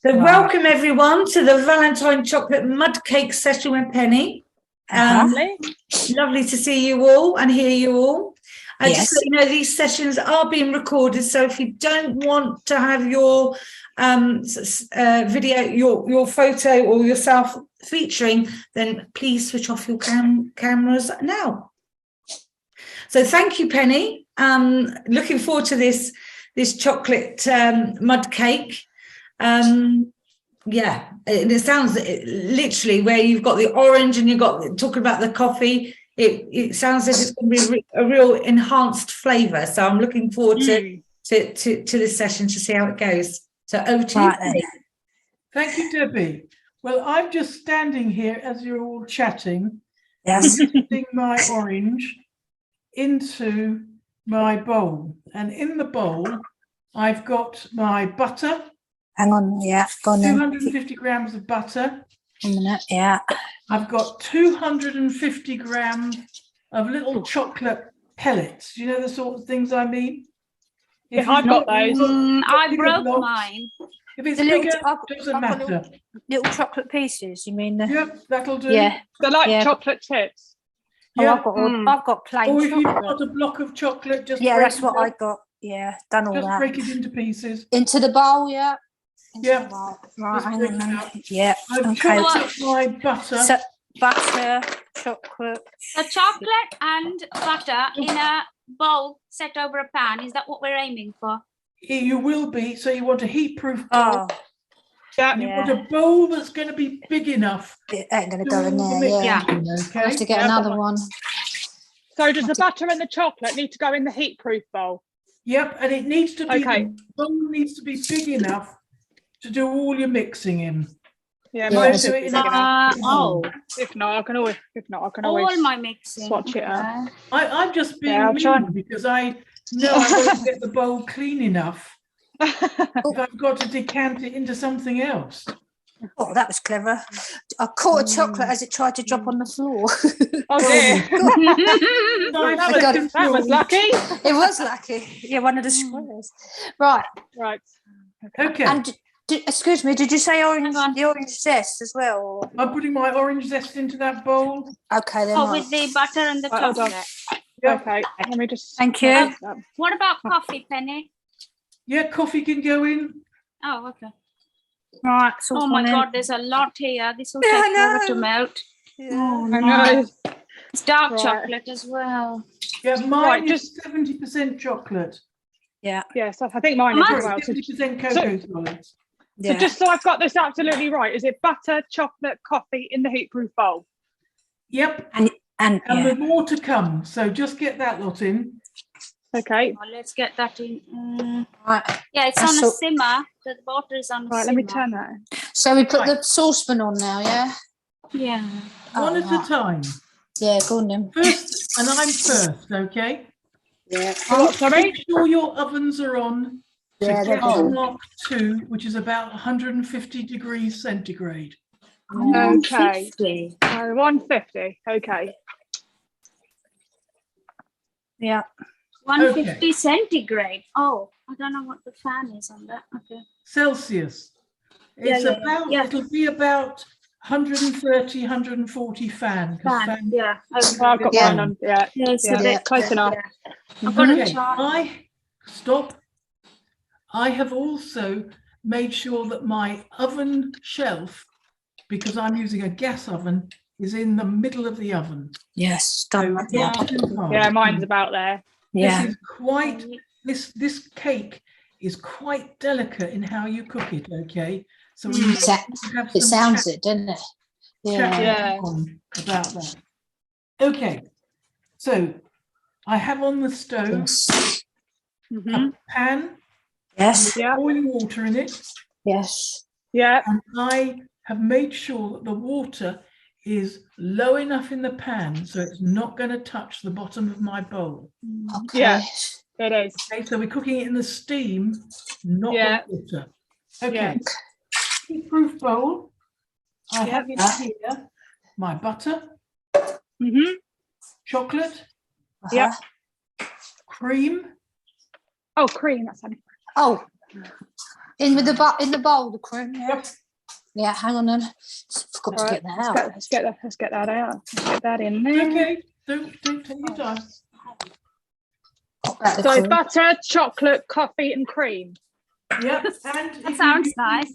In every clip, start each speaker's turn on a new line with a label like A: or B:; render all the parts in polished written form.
A: So welcome everyone to the Valentine chocolate mud cake session with Penny. Lovely to see you all and hear you all. And just so you know, these sessions are being recorded, so if you don't want to have your video, your photo or yourself featuring, then please switch off your cameras now. So thank you, Penny. Looking forward to this chocolate mud cake. Yeah, and it sounds literally where you've got the orange and you've got talking about the coffee. It sounds as if it's going to be a real enhanced flavour. So I'm looking forward to this session to see how it goes. So over to you, Debbie.
B: Thank you, Debbie. Well, I'm just standing here as you're all chatting, mixing my orange into my bowl, and in the bowl I've got my butter.
C: Hang on, yeah, go on
B: 250 grams of butter.
C: A minute, yeah.
B: I've got 250 grams of little chocolate pellets. Do you know the sort of things I mean?
D: Yeah, I've got those. I broke mine.
B: If it's bigger, it doesn't matter.
C: Little chocolate pieces, you mean?
B: Yep, that'll do.
C: Yeah.
D: They're like chocolate chips.
C: Yeah. Oh, I've got plain
B: or if
C: chocolate.
B: you've got a block of chocolate, just
C: that's what I got. Yeah, done all
B: just
C: that.
B: break it into pieces.
C: Into the bowl, yeah.
B: Yeah.
C: Right, hang on a minute. Yeah.
B: I've chopped up my butter.
C: So, butter, chocolate.
E: The chocolate and butter in a bowl set over a pan. Is that what we're aiming for?
B: You will be. So you want a heat-proof bowl.
D: Yeah.
B: You want a bowl that's going to be big enough.
C: It ain't going to go in there,
E: Yeah.
B: Okay.
C: I have to get another one.
D: So does the butter and the chocolate need to go in the heat-proof bowl?
B: Yep, and it needs to be,
D: the
B: bowl needs to be big enough to do all your mixing in.
D: Yeah,
C: mine's
D: big enough. If not, I can always
E: All my mixing.
D: swatch it out.
B: I'm just being mean because I know I won't get the bowl clean enough if I've got to decant it into something else.
C: Oh, that was clever. I caught a chocolate as it tried to drop on the floor.
D: Oh dear. That was lucky.
C: It was lucky. Yeah, one of the squares. Right.
B: Okay.
C: And excuse me, did you say the orange zest as well?
B: I'm putting my orange zest into that bowl.
C: Okay, then.
E: With the butter and the chocolate.
D: Okay, let me just.
C: Thank you.
E: What about coffee, Penny?
B: Yeah, coffee can go in.
E: Oh, okay.
C: Right.
E: Oh my God, there's a lot here. This will take forever to melt.
C: Yeah.
E: Oh,
D: I know.
E: It's dark chocolate as well.
B: Yeah, mine is 70% chocolate.
C: Yeah.
D: Yes, I think mine is as well.
B: 70% cocoa solids.
D: So just so I've got this absolutely right, is it butter, chocolate, coffee in the heat-proof bowl?
B: Yep.
C: And
B: with more to come. So just get that lot in.
D: Okay.
E: Oh, let's get that in.
C: Right.
E: Yeah, it's on a simmer. The butter is on a simmer.
D: Right, let me turn that.
C: So we put the saucepan on now, yeah?
E: Yeah.
B: One at a time.
C: Yeah, go on then.
B: First, and I'm first, okay?
C: Yeah.
D: Sorry?
B: Make sure your ovens are on to get to Mark 2, which is about 150 degrees centigrade.
D: Okay. 150. Okay.
C: Yeah.
E: 150 centigrade. Oh, I don't know what the fan is on that. Okay.
B: Celsius. It'll be about 130, 140 fan.
E: Yeah.
D: I've got one on. Yeah.
E: It's a bit
D: close enough.
E: I've got a chart.
B: I have also made sure that my oven shelf, because I'm using a gas oven, is in the middle of the oven.
C: Yes.
D: Yeah, mine's about there.
C: Yeah.
B: This cake is quite delicate in how you cook it, okay? So
C: it sounds it, doesn't it?
B: Yeah. About that. Okay. So I have on the stove a pan.
C: Yes.
B: With boiling water in it.
C: Yes.
D: Yeah.
B: And I have made sure that the water is low enough in the pan so it's not going to touch the bottom of my bowl.
C: Okay.
D: Yeah, it is.
B: Okay, so we're cooking it in the steam, not the water. Okay. Heat-proof bowl. I have it here. My butter. Chocolate.
D: Yeah.
B: Cream.
D: Oh, cream. That's funny.
C: Oh, In with in the bowl, the cream. Yeah.
B: Yep.
C: Yeah. Hang on, then. Forgot to get that out.
D: Let's get that out. Let's get that in there.
B: Okay, don't take your time.
D: So butter, chocolate, coffee, and cream.
B: Yep, and
E: That sounds nice.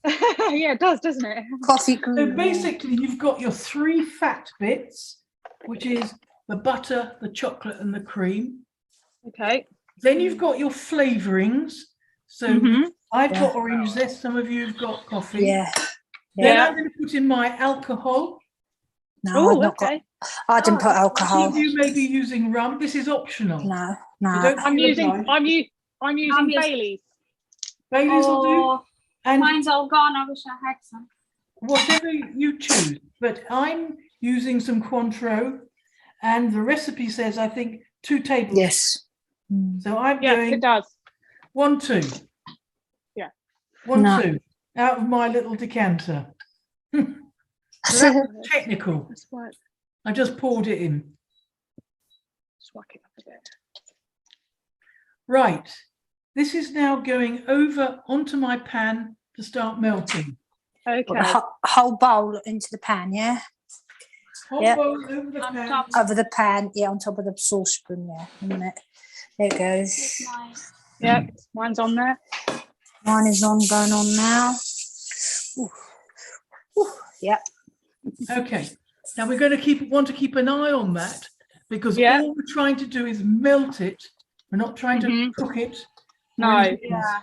D: Yeah, it does, doesn't it?
C: Coffee
B: So
C: cream.
B: basically, you've got your 3 fat bits, which is the butter, the chocolate, and the cream.
D: Okay.
B: Then you've got your flavourings. So I've got orange zest. Some of you have got coffee.
C: Yeah.
B: Then
D: Yeah.
B: I'm going to put in my alcohol.
C: No,
D: Oh,
C: I've not
D: okay.
C: I didn't put
B: Some
C: alcohol.
B: of you may be using rum. This is optional.
C: No,
B: You
C: no.
B: don't
D: I'm
B: feel
D: using
B: obliged.
D: I'm using Bailey's.
B: Baileys will do.
E: Oh,
B: And
E: mine's all gone. I wish I had some.
B: whatever you choose. But I'm using some Cointreau, and the recipe says, I think, 2 tablespoons.
C: Yes.
B: So I'm
D: Yes,
B: doing
D: it does.
B: 1, 2.
D: Yeah.
B: 1,
C: No.
B: 2 out of my little decanter. So that's technical.
D: Let's work.
B: I just poured it in.
D: Let's work it up a bit.
B: Right. This is now going over onto my pan to start melting.
C: Put
D: Okay.
C: the whole bowl into the pan, yeah?
B: Hot
C: Yep.
B: bowl over the
E: On
B: pan.
E: top.
C: Over the pan, yeah, on top of the saucepan, yeah. A minute. There it goes.
E: Nice.
D: Yep, mine's on there.
C: Mine is going on now. Ooh. Ooh. Yep.
B: Okay. Now we're going to want to keep an eye on that, because
D: Yeah.
B: all we're trying to do is melt it. We're not trying to cook it. or
D: No.
B: anything else.
E: Yeah.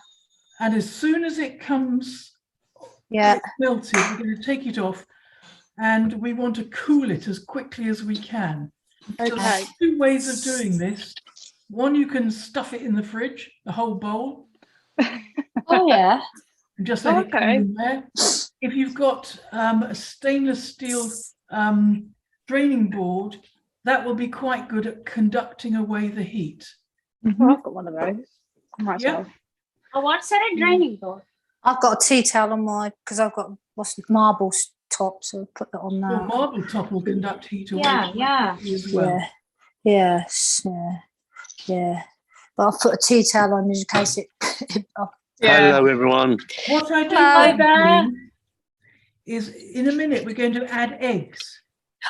B: And as soon as it comes
C: Yeah.
B: melted, we're going to take it off, and we want to cool it as quickly as we can. So
D: Okay.
B: there's 2 ways of doing this. One, you can stuff it in the fridge, the whole bowl,
C: Oh, yeah.
B: and just let it cool
D: Okay.
B: in there. If you've got a stainless steel draining board, that will be quite good at conducting away the heat.
D: Well, I've got one of those. I might as
B: Yeah.
D: well.
E: Oh, what's that a draining board?
C: I've got a tea towel on my, because I've got marble top, so I'll put that on
B: Your
C: now.
B: marble top will conduct heat away
E: Yeah, yeah.
B: as well.
C: Yeah. Yes. Yeah. Yeah. But I'll put a tea towel on in case it.
D: Yeah.
F: Hello, everyone.
B: What I do
C: Hi
B: want to
D: there.
B: do is, in a minute, we're going to add eggs.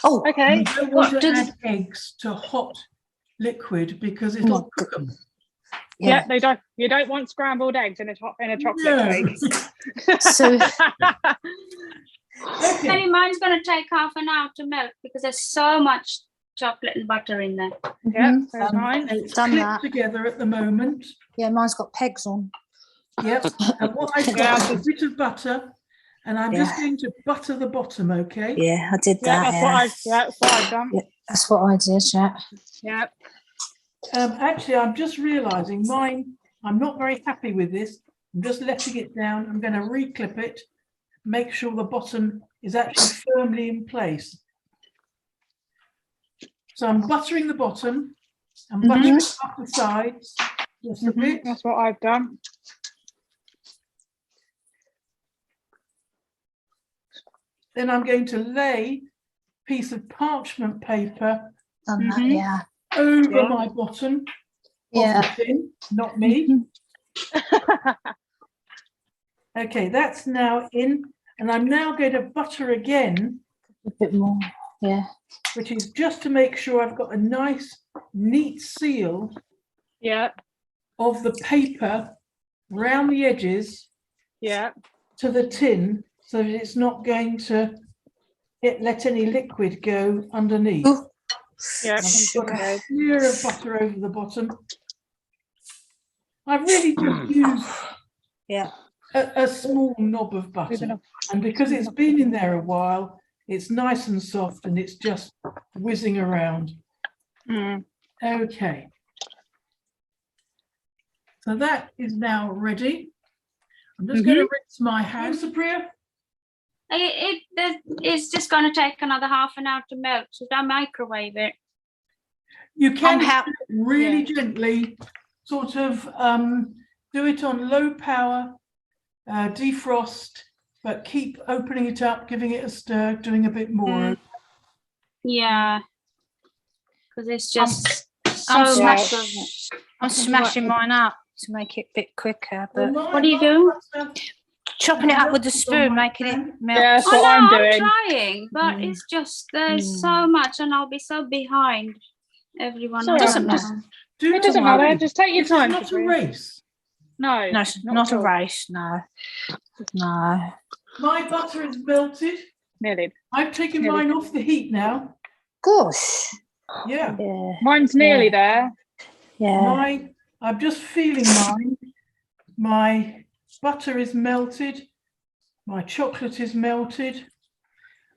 C: Oh,
D: Okay.
B: We don't want
E: What
B: to
E: does-
B: add eggs to hot liquid because
C: Oh,
B: it'll cook them.
D: Yeah, they don't. You don't want scrambled eggs in a chocolate cake.
C: So
B: Okay.
E: Maybe mine's going to take half an hour to melt because there's so much chocolate and butter in there.
D: Yeah,
C: Mhm.
D: there's mine.
B: It's
C: Done
B: clipped
C: that.
B: together at the moment.
C: yeah, mine's got pegs on.
B: Yep. And what I've
D: Yeah,
B: got is a bit of butter, and I'm just going to butter the bottom, okay?
C: Yeah, I did
D: Yeah,
C: that.
D: that's what I've done.
C: Yeah, that's what I did. Yeah.
D: Yeah.
B: Actually, I'm just realizing mine, I'm not very happy with this. I'm just letting it down. I'm going to reclip it, make sure the bottom is actually firmly in place. So I'm buttering the bottom, I'm buttering up the sides, just a bit.
D: That's what I've done.
B: Then I'm going to lay a piece of parchment paper
C: Done that.
D: Mhm.
C: Yeah.
B: over
D: Yeah.
B: my bottom of
C: Yeah.
B: the tin, not me. Okay, that's now in, and I'm now going to butter again,
C: A bit more. Yeah.
B: which is just to make sure I've got a nice, neat seal
D: Yeah.
B: of the paper round the edges
D: Yeah.
B: to the tin, so that it's not going to let any liquid go underneath.
C: Ooh.
D: Yeah.
B: I've got a smear of butter over the bottom. I really just use
C: Yeah.
B: a small knob of butter, and because it's been in there a while, it's nice and soft and it's just whizzing around.
D: Mm.
B: Okay. So that is now ready. I'm just going to rinse my hands, Supriya.
E: It's just going to take another half an hour to melt. So don't microwave it.
B: You can
C: how-
B: really gently sort of do it on low power, defrost, but keep opening it up, giving it a stir, doing a bit more.
E: Yeah. Because it's just
C: I'm
E: so much of
C: smashing-
E: it.
C: I'm smashing mine up to make it a bit quicker.
B: Well,
C: But
E: What do you do?
C: chopping it up with the spoon, making it melt.
D: Yeah, that's
E: Oh
D: what
E: no,
D: I'm
E: I'm
D: doing.
E: trying, but it's just there's so much, and I'll be so behind everyone
D: Sorry,
E: else.
C: doesn't matter.
D: It doesn't matter. Just take your
B: This is
D: time.
B: not a
D: Sabrina.
B: race.
D: No,
C: No, not
D: at
C: a
D: all.
C: race. No, no.
B: My butter is melted.
D: Nearly.
B: I've taken
D: Nearly.
B: mine off the heat now.
C: Gosh.
B: Yeah.
C: Yeah,
D: Mine's nearly there.
C: yeah.
B: I'm just feeling mine. My butter is melted. My chocolate is melted.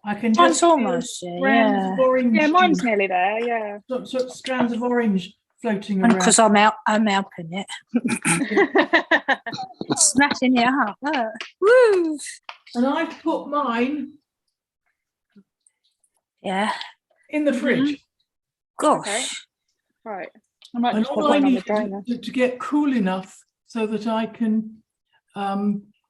B: I can
C: Mine's
B: just feel
C: almost there,
B: strands
C: yeah.
B: of orange.
D: Yeah, mine's nearly there. Yeah.
B: Sort of strands of orange floating around.
C: Because I'm helping it, smashing it up. Look. Woo!
B: And I've put mine
C: Yeah.
B: in the fridge.
C: Gosh.
D: Okay. Right. I might
B: And
D: just put
B: all I
D: mine on the
B: need
D: drainer.
B: to get cool enough so that I can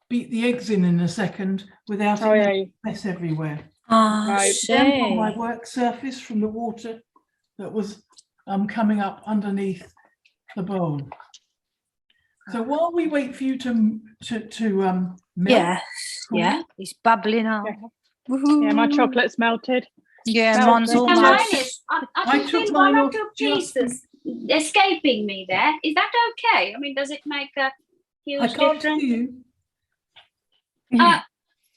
B: beat the eggs in a second without
D: Oh
B: it
D: yeah.
B: making a mess everywhere.
C: I
D: Right.
B: Damp on
C: see.
B: my work surface from the water that was coming up underneath the bowl. So while we wait for you to melt,
C: Yeah, yeah. It's bubbling up.
D: Yeah.
C: Woohoo.
D: Yeah, my chocolate's melted.
C: Yeah,
D: Melted.
C: mine's
D: And
E: And mine
C: almost.
E: is, I
B: I
E: can
B: took
E: feel
B: mine
E: one or
B: off
E: two
B: just-
E: pieces escaping me there. Is that okay? I mean, does it make a
B: I
E: huge
B: can't
E: difference?
B: see you.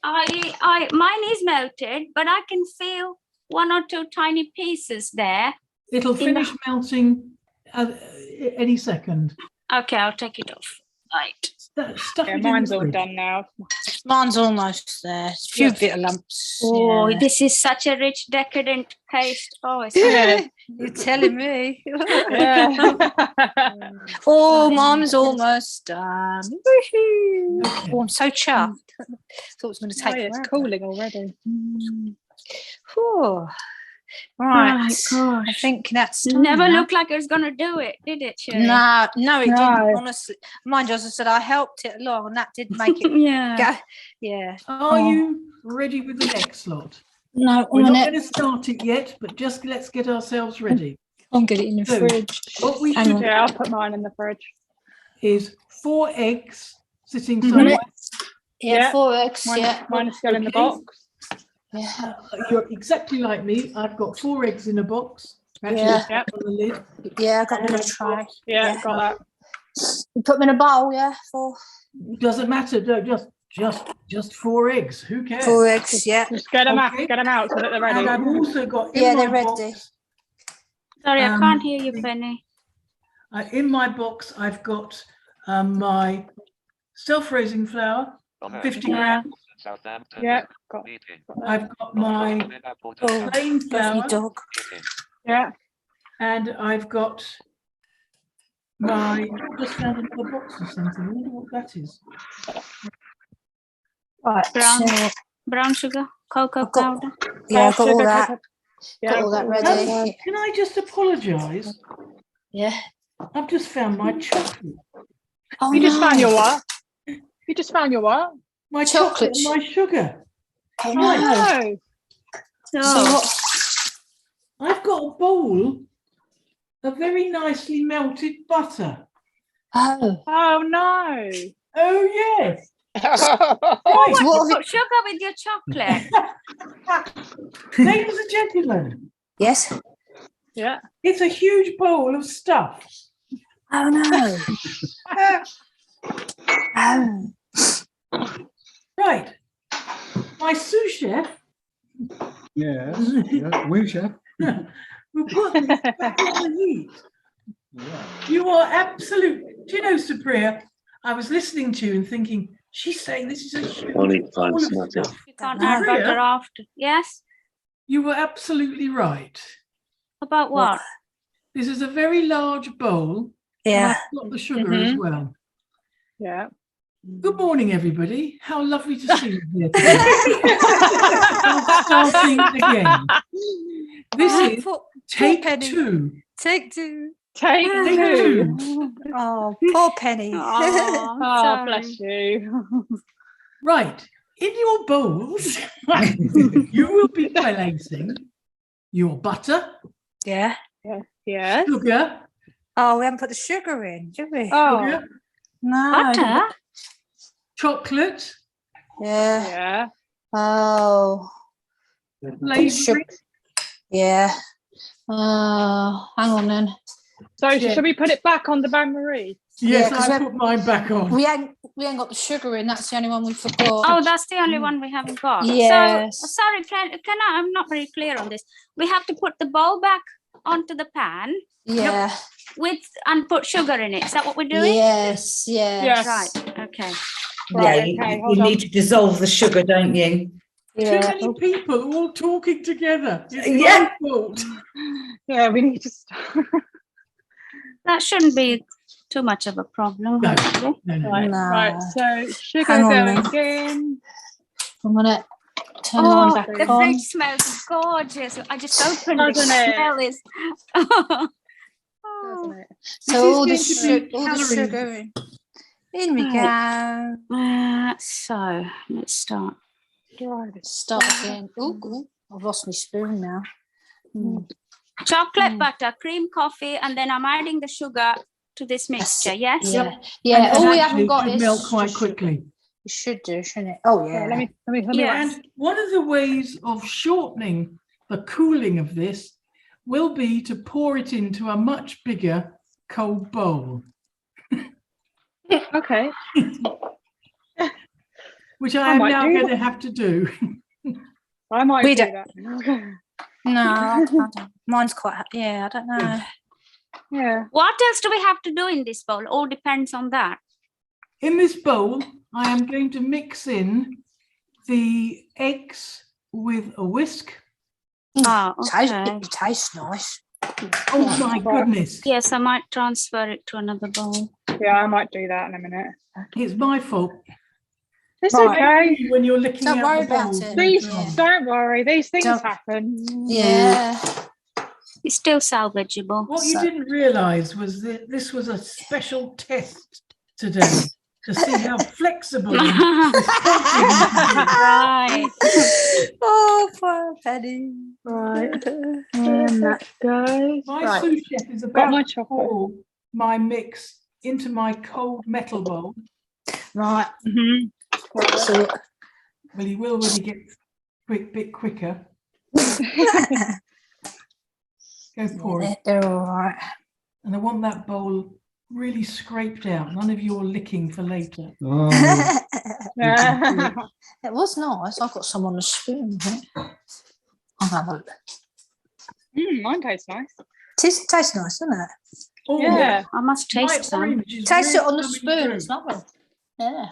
E: Mine is melted, but I can feel one or two tiny pieces there.
B: It'll
E: In the-
B: finish melting any second.
E: Okay, I'll take it off. Right.
B: Stuff
D: Yeah,
B: it in the
D: mine's all
B: fridge.
D: done now.
C: Mine's almost there. A few
B: Yes.
C: bit of lumps.
E: Oh,
C: yeah.
E: this is such a rich, decadent taste. Oh, it's
D: Yeah.
C: You're telling me.
D: Yeah.
C: Oh, mine's almost done. Woohoo.
B: Okay.
C: Oh, I'm so chuffed. Thought it was going to
D: Oh,
C: take
D: yeah, it's
C: forever.
D: cooling already.
C: Whew. Right.
E: my
C: I
E: gosh.
C: think that's done
E: Never
C: now.
E: looked like it was going to do it, did it, Sherry?
C: No, no, it
D: No.
C: didn't. Honestly, mind you, as I said, I helped it along, and that did make it
E: Yeah.
C: go. Yeah.
B: Are
C: Oh.
B: you ready with the next lot?
C: No,
B: We're
C: I'm
B: not
C: gonna,
B: going to start it yet, but just let's get ourselves ready.
C: I'll get it in the
B: So,
C: fridge.
B: What we
C: Hang
B: should
C: on.
B: do
D: Yeah, I'll put mine in the fridge.
B: is 4 eggs sitting
C: Mhm.
B: somewhere.
C: Yeah,
D: Yeah.
C: 4 eggs.
D: Mine,
C: Yeah.
D: mine is still in the
B: Okay.
D: box.
C: Yeah.
B: You're exactly like me. I've got 4 eggs in a box. Actually,
C: Yeah.
D: Yep.
B: on the lid.
C: Yeah, I got them in a
B: And
C: tray.
D: Yeah,
C: Yeah.
D: got that.
C: You put them in a bowl, yeah, 4
B: Doesn't matter. No, just 4 eggs. Who cares?
C: 4 eggs. Yeah.
D: Just get them
B: Okay.
D: out so that they're ready.
B: And I've also got in
C: Yeah,
B: my
C: they're ready.
B: box,
E: Sorry, I can't hear you,
B: the-
E: Penny.
B: in my box, I've got my self-raising flour, 50
E: Yeah.
B: grams.
F: Southampton.
D: Yeah, got that.
B: I've got my
C: Oh,
B: plain
C: lovely
B: flour,
C: dog.
D: Yeah.
B: and I've got my just found another box or something. I wonder what that is.
C: Right.
E: Brown.
C: So,
E: Brown sugar, cocoa
C: I've got-
E: powder.
C: yeah, I've got all
D: Sugar,
C: that.
D: cocoa-
C: Got all that
D: all
C: ready.
B: Can I just apologise?
C: Yeah.
B: I've just found my chocolate.
C: Oh,
D: You just found
C: no.
D: your what? You just found your what?
B: My chocolate
C: Chocolate.
B: and my sugar.
C: Oh,
D: Oh,
C: no.
D: no.
C: So
E: Oh,
C: what?
B: I've got a bowl of very nicely melted butter.
C: Oh.
D: Oh, no.
B: Oh, yes.
C: What
B: Right.
C: have you-
E: put sugar with your chocolate.
B: Ladies and gentlemen,
C: Yes.
D: Yeah.
B: it's a huge bowl of stuff.
C: Oh, no. Oh.
B: Right. My sous chef
G: Yes, yeah, we chef.
B: will put this back on the heat.
G: Yeah.
B: You are absolute. Do you know, Supriya, I was listening to you and thinking, she's saying this is a huge
F: Only
B: bowl
F: times
B: of
F: matter.
B: stuff.
E: You can't
C: No.
E: add butter after. Yes?
B: You were absolutely right.
E: About what?
B: This is a very large bowl. and
C: Yeah.
B: I've got the sugar as well.
D: Yeah.
B: Good morning, everybody. How lovely to see you here today. Starting again. This
C: Oh,
B: is
C: poor
B: take
C: Penny.
B: 2.
C: Take 2.
D: Take
B: Take
D: two.
B: 2.
C: Oh, poor Penny.
E: Oh,
D: Oh,
E: sorry.
D: bless you.
B: Right. In your bowls, you will be placing your butter,
C: Yeah.
D: Yes.
B: sugar,
C: Oh, we haven't put the sugar in, did we?
D: Oh,
B: sugar,
C: No.
E: Butter?
B: chocolate,
C: Yeah.
D: Yeah.
C: Oh.
B: flavouring.
C: Yeah. Hang on then.
D: So
B: Yeah.
D: should we put it back on the bain marie?
B: Yes,
C: Yeah, 'cause
B: I put mine back on.
C: We ain't got the sugar in. That's the only one we forgot.
E: Oh, that's the only one we haven't got.
C: Yes.
E: So, sorry, can I, I'm not very clear on this. We have to put the bowl back onto the pan
C: Yeah.
E: and put sugar in it. Is that what we're doing?
C: Yes. Yes.
E: Right, okay.
D: Right,
A: Yeah,
D: okay,
A: you
D: hold on.
A: need to dissolve the sugar, don't you?
B: Too
C: Yeah.
B: many people all talking together. It's
A: Yeah.
B: my fault.
D: Yeah, we need to start.
E: That shouldn't be too much of a problem.
B: No.
E: hopefully.
B: No.
D: Right,
C: No.
D: right. So sugar
C: Hang on
D: going in.
C: I'm gonna turn the one
E: Oh,
C: back
E: the
C: on.
E: fridge smells gorgeous. I just opened it.
D: Doesn't it?
E: Smell is.
D: Doesn't it?
C: So all the,
B: This is going to be
C: all the
B: calories.
C: sugar in we go.
E: So let's start.
D: Right.
C: Start again. Oh, I've lost my spoon now.
E: Chocolate butter, cream coffee, and then I'm adding the sugar to this mixture. Yes.
C: Yeah. Yeah.
B: And
C: All we
B: actually
C: haven't
B: it
C: got
B: should
C: is
B: melt quite
C: just sugar.
B: quickly.
C: You should do, shouldn't it? Oh yeah.
D: Let me
E: Yeah.
B: And one of the ways of shortening the cooling of this will be to pour it into a much bigger cold bowl,
D: Okay.
B: which
D: I
B: I am
D: might
B: now
D: do
B: going
D: that.
B: to have to do.
D: I might
C: We
D: do
C: don't-
D: that.
C: No, I don't. Mine's quite. Yeah, I don't know.
D: Yeah.
E: What else do we have to do in this bowl? All depends on that.
B: In this bowl, I am going to mix in the eggs with a whisk.
E: Oh, okay.
C: It tastes nice.
B: Oh my goodness,
E: Yes, I might transfer it to another bowl.
D: Yeah, I might do that in a minute.
B: it's my fault.
D: It's
C: Right.
D: okay.
B: When you're licking
C: Don't
B: out
C: worry
B: the
C: about
B: bowl.
C: it.
D: These
C: Yeah.
D: don't worry, these things
C: Don't-
D: happen.
C: Yeah.
E: It's still salvageable.
B: What you
C: So-
B: didn't realise was that this was a special test today to see how flexible and responsive you could be.
E: Right.
C: Oh, poor Penny.
D: Right. And that goes.
B: My
D: Right.
B: sous chef is
D: Got
B: about
D: my
B: to
D: chocolate.
B: pour my mix into my cold metal bowl.
C: Right.
D: Mhm.
C: So
B: Well, he will when he gets bit quicker. Go pour it.
C: they're all right.
B: And I want that bowl really scraped out. None of your licking for later.
G: Oh,
D: Yeah.
C: It was nice. I've got some on the spoon. I think. I'll have a look.
D: Mine tastes nice.
C: Tastes nice, doesn't it?
B: Oh,
D: Yeah.
E: I must
B: my
E: taste some.
B: orange is
C: Taste it
B: really
C: on the
B: coming
C: spoon.
B: through.
C: It's lovely. Yeah.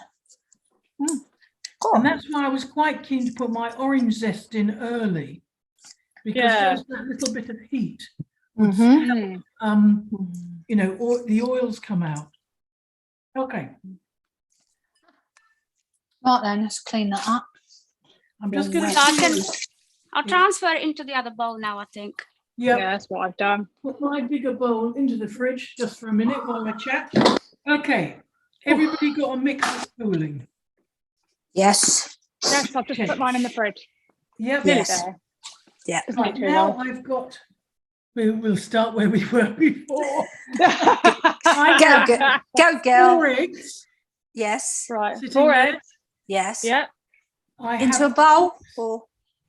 C: Go
B: And
C: on.
B: that's why I was quite keen to put my orange zest in early, because
D: Yeah.
B: just that little bit of heat,
C: Mhm.
B: you know, or the oils come out. Okay,
C: Right then, let's clean that up.
B: I'm just going
E: So I
B: to
E: I'll transfer it into the other bowl now, I think.
D: Yeah, that's what I've done.
B: put my bigger bowl into the fridge just for a minute while I chat. Okay, everybody got a mix of cooling.
C: Yes.
D: Yes, I've just put mine in the fridge.
B: Yep.
D: Nearly
C: Yes.
D: there.
C: Yeah.
D: It's not
B: Right,
D: too
B: now
D: long.
B: I've got. We'll start where we were before.
C: Go, go, girl.
B: 4 eggs
C: Yes.
D: Right,
B: sitting
D: 4
B: there.
D: eggs.
C: Yes.
D: Yeah.
B: I
C: Into a
B: have
C: bowl. Or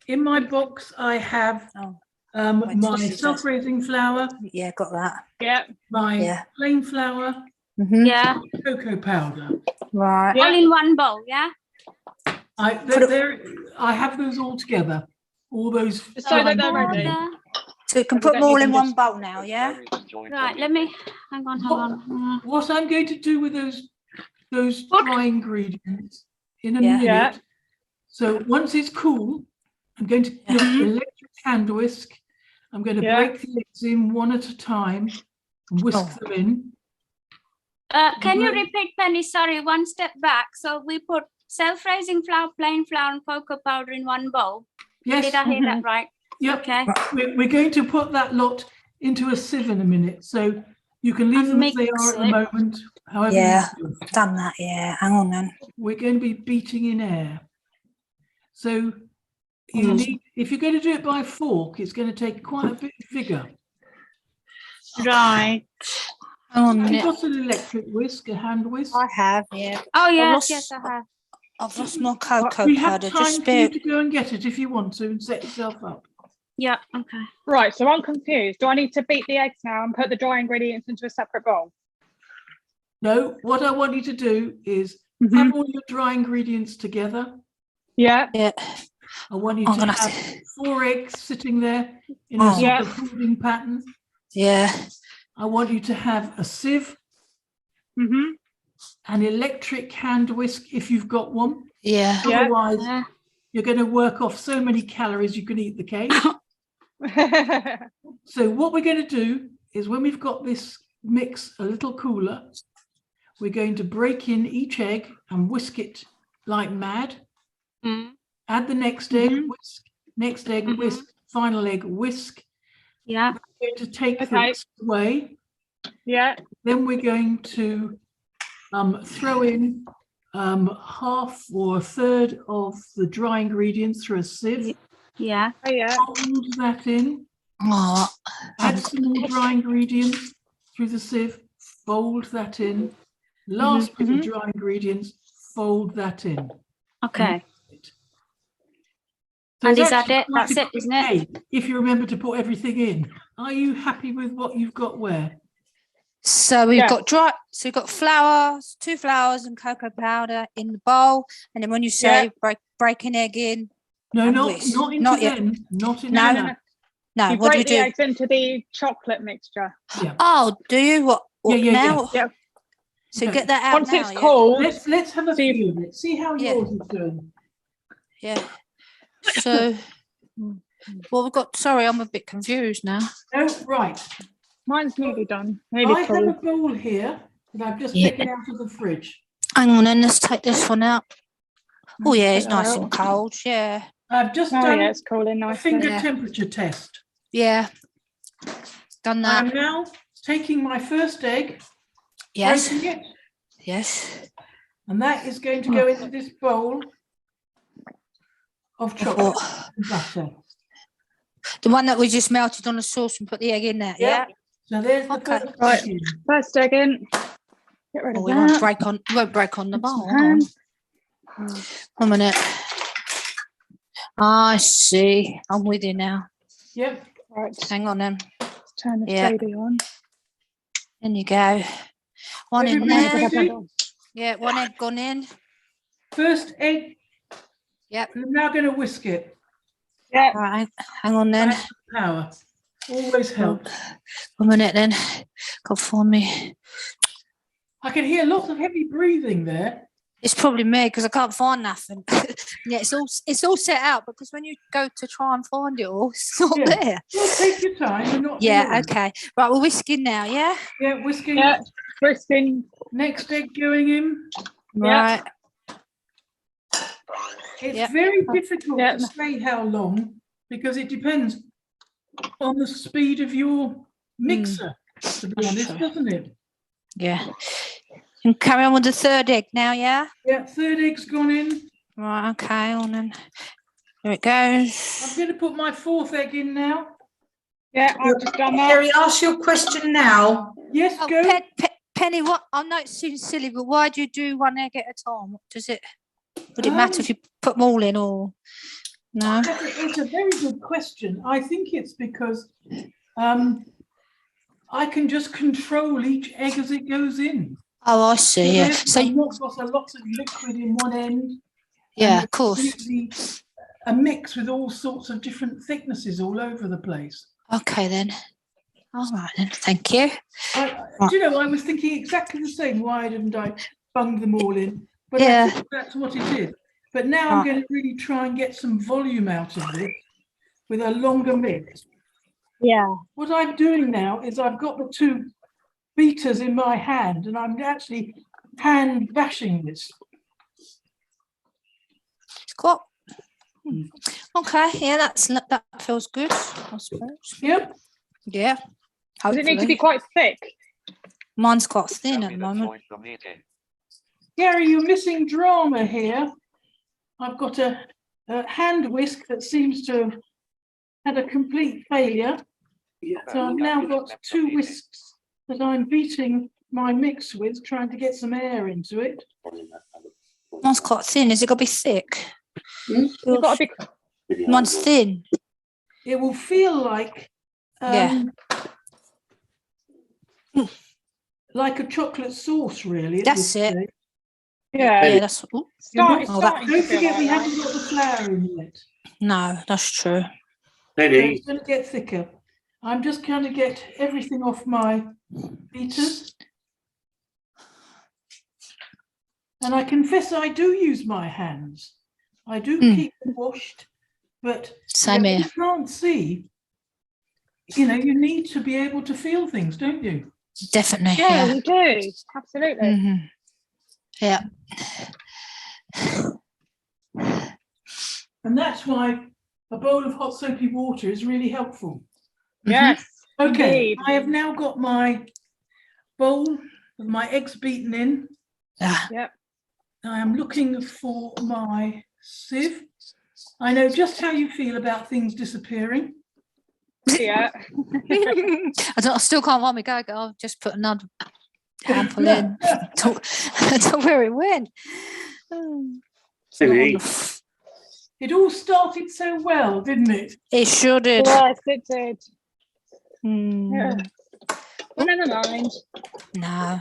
B: in my box. I have
C: oh, Wait,
B: my
C: this is
B: self-raising flour,
C: yeah, got that.
D: Yeah.
B: my
C: Yeah.
B: plain flour,
E: Yeah.
B: cocoa powder.
C: Right.
D: Yeah.
E: All in one bowl, yeah?
B: I have those all together. All those.
D: So that they're
E: Order.
D: ready.
C: So you can
D: So
C: put
D: then
C: them all
D: you
C: in
D: can
C: one
D: just-
C: bowl now, yeah?
E: Right, let me, hang on.
B: What I'm going to do with those
E: What?
B: dry ingredients in a
C: Yeah.
B: minute.
D: Yeah.
B: So once it's cool, I'm going to get
E: Mm-hmm.
B: an electric hand whisk. I'm going to
D: Yeah.
B: break the eggs in one at a time and whisk
C: Oh.
B: them in.
E: Can you
B: Right.
E: repeat, Penny? Sorry, one step back. So we put self-raising flour, plain flour, and cocoa powder in one bowl.
B: Yes.
E: Did I hear that right?
B: Yep.
E: Okay.
B: We're going to put that lot into a sieve in a minute, so you can leave
E: And
B: them as they
E: mix
B: are at the
E: it.
B: moment. However,
C: Yeah.
B: you feel.
C: Done that, yeah. Hang on then.
B: We're going to be beating in air. So you need, if you're going to do it by fork, it's going to take quite a bit of figure.
E: Right.
C: Hang on a
B: You've
C: minute.
B: got an electric whisk, a hand whisk.
C: I have, yeah.
E: Oh, yes,
C: lost-
E: yes, I have.
C: I've lost my cocoa
B: We have
C: powder.
B: time
C: Just
B: for you
C: spare.
B: to go and get it if you want to and set yourself up.
E: Yeah, okay.
D: Right, so I'm confused. Do I need to beat the eggs now and put the dry ingredients into a separate bowl?
B: No, what I want you to do is
D: Mhm.
B: have all your dry ingredients together.
D: Yeah.
C: Yeah.
B: I want you
C: I'm
B: to
C: gonna
B: have
C: have
B: 4 eggs sitting there in
C: Oh.
B: a sort
D: Yeah.
B: of holding pattern.
C: Yeah.
B: I want you to have a sieve,
D: Mm-hmm.
B: an electric hand whisk if you've got one.
C: Yeah.
D: Yeah.
B: Otherwise,
E: Yeah.
B: you're going to work off so many calories you can eat the cake. So what we're going to do is when we've got this mix a little cooler, we're going to break in each egg and whisk it like mad.
E: Mm.
B: Add the next egg,
D: Mhm.
B: whisk, next egg,
E: Mhm.
B: whisk, final egg, whisk.
E: Yeah.
B: We're going to take the
D: Okay.
B: whisk away.
D: Yeah.
B: Then we're going to throw in half or a third of the dry ingredients through a sieve.
E: Yeah.
D: Oh, yeah.
B: Fold that in.
C: Oh,
B: Add some more dry ingredients through the sieve. Fold that in. Last bit of dry ingredients. Fold that in.
E: Okay.
B: So
E: And
B: it's
E: is that
B: actually
E: it?
B: quite
E: That's
B: a
E: it,
B: quick
E: isn't it?
B: cake if you remember to put everything in. Are you happy with what you've got where?
C: so we've
D: Yeah.
C: got dry. So we've got flours, 2 flours and cocoa powder in the bowl, and then when you say break an egg in,
B: No,
C: And
B: not
C: whisk.
B: into
C: Not yet.
B: them. Not into
C: No,
B: that.
C: no.
D: You
C: What do we
D: break the
C: do?
D: eggs into the chocolate mixture.
B: Yeah.
C: Oh, do you? What
B: Yeah.
C: now?
D: Yeah.
C: So
B: No.
C: get that out
D: Once
C: now.
D: it's
C: yeah?
D: cold,
B: Let's have a
D: So you-
B: few of it. See how
C: Yeah.
B: yours is doing.
C: Yeah. So well, we've got. Sorry, I'm a bit confused now.
B: Oh, right.
D: mine's nearly done.
B: I
D: Nearly
B: have
D: full.
B: a bowl here that I've just
C: Yeah.
B: taken out of the fridge.
C: Hang on, then let's take this one out. Oh yeah,
D: Take
C: it's
D: that
C: nice
D: out.
C: and cold. Yeah.
B: I've just
D: Oh,
B: done
D: yeah, it's cooling
B: a
D: nicely.
B: finger
C: Yeah.
B: temperature test.
C: Yeah. Done
B: I am
C: that.
B: now taking my first egg,
C: Yes.
B: breaking it,
C: Yes.
B: and that is going to go into this bowl of chocolate
C: What?
B: and butter.
C: The one that we just melted on the sauce and put the egg in there. Yeah.
B: So there's the
C: Okay.
B: first
D: Right.
B: egg in.
D: First egg in. Get rid
C: Oh,
D: of
C: we won't
D: that.
C: break on the bowl.
D: Some
C: Hang on.
D: ham.
C: 1 minute. I see. I'm with you now.
B: Yep.
D: Right.
C: Hang on then.
D: Let's turn this
C: Yeah.
D: baby on.
C: In you go. One in
B: Everybody
C: there.
B: ready?
C: Yeah, 1 egg gone in.
B: First egg.
C: Yep.
B: And I'm now going to whisk it.
D: Yeah.
C: All right. Hang on then.
B: Add some power. Always helps.
C: 1 minute then. God for me.
B: I can hear lots of heavy breathing there.
C: It's probably me because I can't find nothing. Yeah, it's all set out because when you go to try and find it all, it's not
B: Yeah.
C: there.
B: Well, take your time. You're not
C: Yeah,
B: doing it.
C: okay. Right, we're whisking now, yeah?
B: Yeah, whisking.
D: Yeah. Whisking.
B: Next egg going in.
C: Right.
B: It's
C: Yep.
B: very difficult
D: Yeah.
B: to say how long because it depends on the speed of your mixer, to be
C: That's
B: honest,
C: true.
B: doesn't it?
C: Yeah. And carry on with the third egg now, yeah?
B: Yeah, third egg's gone in.
C: Right, okay, on then. Here it goes.
B: I'm going to put my fourth egg in now.
D: Yeah, I've just done that.
A: Sherry, ask your question now.
B: Yes,
C: Oh,
B: go.
C: Penny, what? I know it seems silly, but why do you do 1 egg at a time? What does it? Would it matter if you put them all in or no?
B: It's a very good question. I think it's because I can just control each egg as it goes in.
C: Oh, I see. Yeah. So
B: I've not got a lot of liquid in one end.
C: yeah,
B: and
C: of course.
B: a mix with all sorts of different thicknesses all over the place.
C: Okay then. All right then. Thank you.
B: Do you know, I was thinking exactly the same. Why didn't I bung them all in? But
C: Yeah.
B: I think that's what it is. But now I'm going to really try and get some volume out of this with a longer mix.
D: Yeah.
B: What I'm doing now is I've got the 2 beaters in my hand and I'm actually hand bashing this.
C: Got. Okay. Yeah, that feels good. I suppose.
B: Yep.
C: Yeah.
D: Does
C: Hopefully.
D: it need to be quite thick?
C: Mine's quite thin at the moment.
B: Gary, you're missing drama here. I've got a hand whisk that seems to have had a complete failure. So I've now got 2 whisks that I'm beating my mix with, trying to get some air into it.
C: Mine's quite thin. Is it got to be thick?
D: You've got a big.
C: Mine's thin.
B: It will feel like like a chocolate sauce, really.
C: That's it.
D: Yeah.
C: Yeah, that's. Ooh,
D: It's
C: Oh, that-
D: starting to
B: Don't
D: feel
B: forget
D: like
B: we
D: that.
B: haven't got the flour in yet.
C: no, that's true.
B: So
F: Penny,
B: it's going to get thicker. I'm just going to get everything off my beaters. And I confess I do use my hands. I do keep them washed, but
C: Same
B: you
C: here.
B: can't see. You know, you need to be able to feel things, don't you?
C: Definitely.
D: Yeah,
C: Yeah.
D: we do. Absolutely.
C: Mhm. Yeah.
B: And that's why a bowl of hot soapy water is really helpful.
D: Yes.
B: Okay,
D: Indeed.
B: I have now got my bowl with my eggs beaten in.
C: Ah,
D: Yep.
B: I am looking for my sieve. I know just how you feel about things disappearing.
D: Yeah.
C: I still can't find my go. I'll just put another handful in. I don't know where it went. It's not on
F: Penny.
C: the-
B: It all started so well, didn't it?
C: It sure did.
D: Yes, it did.
C: Hmm,
D: Yeah. Well, never mind.
C: no.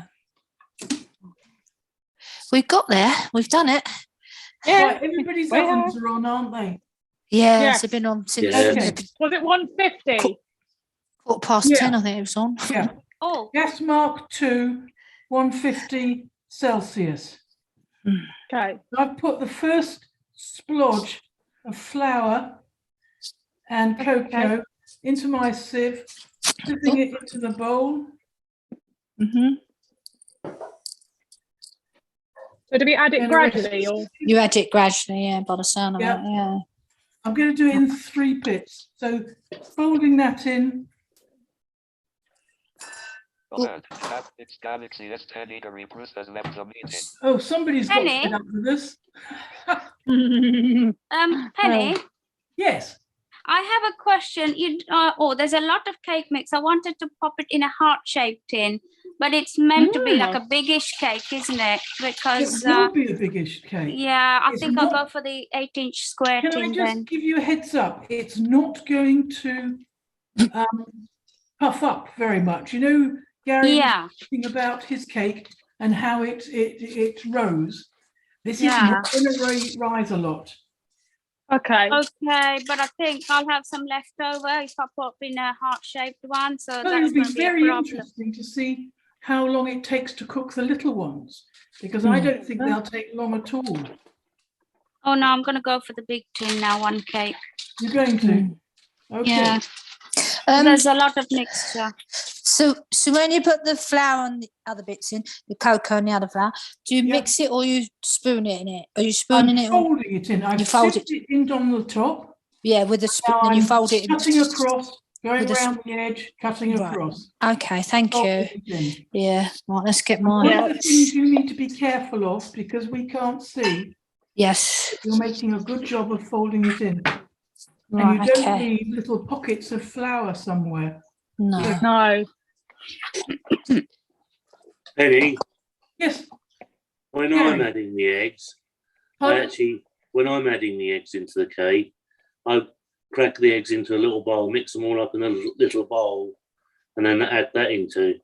C: We got there. We've done it.
D: Yeah.
B: Right, everybody's
D: we
B: ovens are on, aren't they?
C: Yes,
D: Yes.
C: they've been on since
F: Yes.
B: Okay.
D: Was it 150?
C: quarter past
B: Yeah.
C: 10, I think it was on.
B: Yeah.
E: Oh,
B: Gas mark 2, 150 Celsius.
D: Okay.
B: I've put the first splodge of flour and cocoa into my sieve, dipping it into the bowl.
C: Mhm.
D: So do we add it
B: And the rest.
D: gradually or?
C: You add it gradually, yeah, by the sound of
B: Yeah.
C: it, yeah.
B: I'm going to do it in 3 bits. So folding that in.
H: Alert. It's Galaxy S10 Eatery Bruce has left the meeting.
B: Oh, somebody's got
E: Penny?
B: fed up with this.
E: Penny,
B: Yes.
E: I have a question. There's a lot of cake mix. I wanted to pop it in a heart-shaped tin, but it's meant to be like a biggish cake, isn't it?
B: It
E: Because
B: will be a biggish cake.
E: yeah, I
B: It's
E: think I'll
B: not-
E: go for the 8-inch square
B: Can I
E: tin
B: just
E: then.
B: give you a heads up? It's not going to puff up very much. You know, Gary
E: Yeah.
B: was talking about his cake and how it rose. This is
E: Yeah.
B: not going to rise a lot.
D: Okay.
E: Okay, but I think I'll have some left over if I pop in a heart-shaped one. So
B: Well,
E: that's
B: it'll be
E: going to be a
B: very
E: problem.
B: interesting to see how long it takes to cook the little ones, because I don't think they'll take long at all.
E: Oh no, I'm going to go for the big tin now. 1 cake.
B: You're going to? Okay.
E: Yeah.
C: Um,
E: There's a lot of mixture.
C: so when you put the flour and the other bits in, the cocoa and the other flour, do you
B: Yeah.
C: mix it or you spoon it in it? Are you
B: I'm
C: spooning it? Or,
B: folding it in. I've
C: You fold
B: sipped it in on the top.
C: yeah, with the spoon,
B: Now
C: then you
B: I'm
C: fold it in.
B: cutting across, going
C: With the
B: around the edge, cutting
C: Right.
B: across.
C: Okay, thank you.
B: folding it in.
C: Yeah, right, let's get
B: One
C: mine.
B: of the things you need to be careful of, because we can't see,
C: Yes,
B: you're making a good job of folding it in. And
C: right,
B: you don't
C: okay.
B: leave little pockets of flour somewhere.
C: No.
D: No.
F: Penny,
B: Yes.
F: when
B: Yeah.
F: I'm adding the eggs,
B: Pardon?
F: when I'm adding the eggs into the cake, I crack the eggs into a little bowl, mix them all up in a little bowl, and then add that into.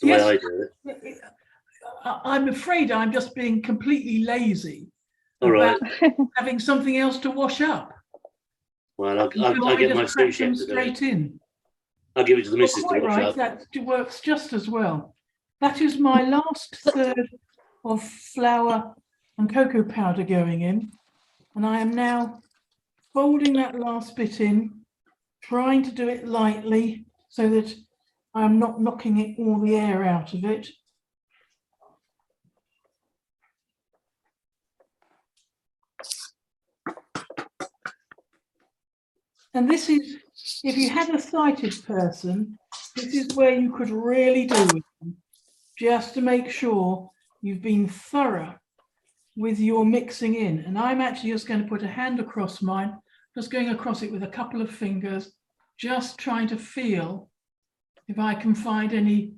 F: The
B: Yes.
F: way I do it.
B: I'm afraid I'm just being completely lazy.
F: All right.
B: about having something else to wash up.
F: Well,
B: So
F: I get my
B: just crack
F: sous
B: them
F: chef to do
B: straight
F: it.
B: in.
F: I'll give it to the
B: You're
F: missus to
B: quite
F: wash
B: right,
F: up.
B: that works just as well. That is my last third of flour and cocoa powder going in. And I am now folding that last bit in, trying to do it lightly so that I'm not knocking all the air out of it. And this is, if you had a sighted person, this is where you could really do with them, just to make sure you've been thorough with your mixing in. And I'm actually just going to put a hand across mine, just going across it with a couple of fingers, just trying to feel if I can find any